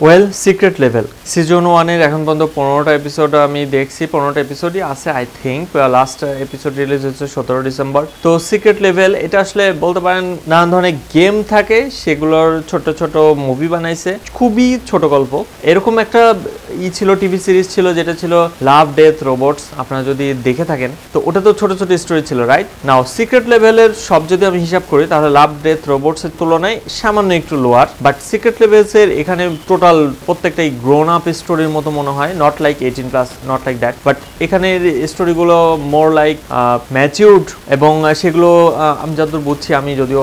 Well secret level season 1 এর এখন পর্যন্ত 15টা এপিসোড আমি দেখছি, 15টা এপিসোডই আছে I think. Last episode release হচ্ছে 17 ডিসেম্বর। তো সিক্রেট লেভেল এটা আসলে বলতে পারেন নানান ধরনের গেম থাকে, সেগুলোর ছোট ছোট মুভি বানাইছে, খুবই ছোট গল্প। এরকম একটা ছিল টিভি সিরিজ ছিল যেটা ছিল লাভ ডেথ রোবটস, আপনারা যদি দেখে থাকেন তো ওটা তো ছোট ছোট স্টোরি ছিল, রাইট? নাও সিক্রেট লেভেলের সব যদি আমি হিসাব করি তাহলে লাভ ডেথ রোবটস এর তুলনায় সামান্য একটু লোয়ার, বাট সিক্রেট লেভেলস এর এখানে টোটাল প্রত্যেকটাই গ্রোন আপ স্টোরির মতো মনে হয়, not like 18+, not like that, but এখানের স্টোরিগুলো মোর লাইক ম্যাচিউরড, এবং সেগুলো আমি যতদূর বুঝছি, আমি যদিও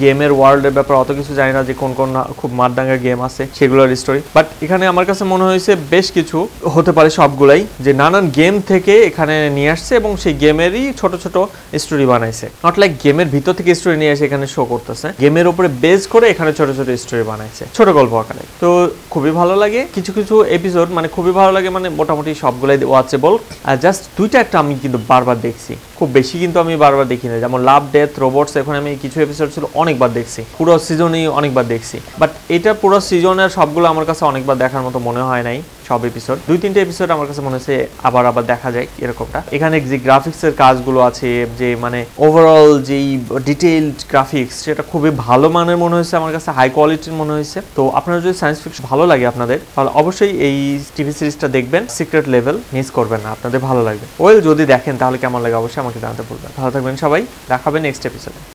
গেমের ওয়ার্ল্ডের ব্যাপারে অত কিছু জানি না যে কোন কোন খুব মারদাঙ্গা গেম আছে সেগুলোর স্টোরি, বাট এখানে আমার কাছে মনে হয়েছে বেশ কিছু হতে পারে সবগুলাই যে নানান গেম থেকে এখানে নিয়ে আসছে এবং সেই গেমেরই ছোট ছোট স্টোরি বানাইছে, নট লাইক গেমের ভিতর থেকে স্টোরি নিয়ে এসে এখানে শো করতেছে, গেমের উপরে বেস করে এখানে ছোট ছোট স্টোরি বানাইছে ছোট গল্প আকারে। তো খুবই ভালো লাগে, কিছু কিছু এপিসোড মানে খুবই ভালো লাগে, মানে মোটামুটি সবগুলাই ওয়াচেবল। আর জাস্ট দুইটা একটা আমি কিন্তু বারবার দেখছি, খুব বেশি কিন্তু আমি বারবার দেখি না, যেমন লাভ ডেথ রোবটস এখন আমি কিছু এপিসোড ছিল অনেকবার দেখছি, পুরো সিজনই অনেকবার দেখছি, বাট এটা পুরো সিজনের সবগুলো আমার কাছে অনেকবার দেখার মতো মনে হয় নাই। সব এপিসোড 2-3টে এপিসোড আমার কাছে মনে হচ্ছে আবার দেখা যায় এরকমটা। এখানে যে গ্রাফিক্সের কাজগুলো আছে, যে মানে ওভারঅল যেই ডিটেইলড গ্রাফিক্স, সেটা খুবই ভালো মানের মনে হয়েছে আমার কাছে, হাই কোয়ালিটির মনে হয়েছে। তো আপনারা যদি সায়েন্স ফিকশন ভালো লাগে আপনাদের, তাহলে অবশ্যই এই টিভি সিরিজটা দেখবেন, সিক্রেট লেভেল, মিস করবেন না, আপনাদের ভালো লাগবে। ওয়েল যদি দেখেন তাহলে কেমন লাগে অবশ্যই আমাকে জানাতে বলবেন। ভালো থাকবেন সবাই, দেখাবেন নেক্সট এপিসোডে।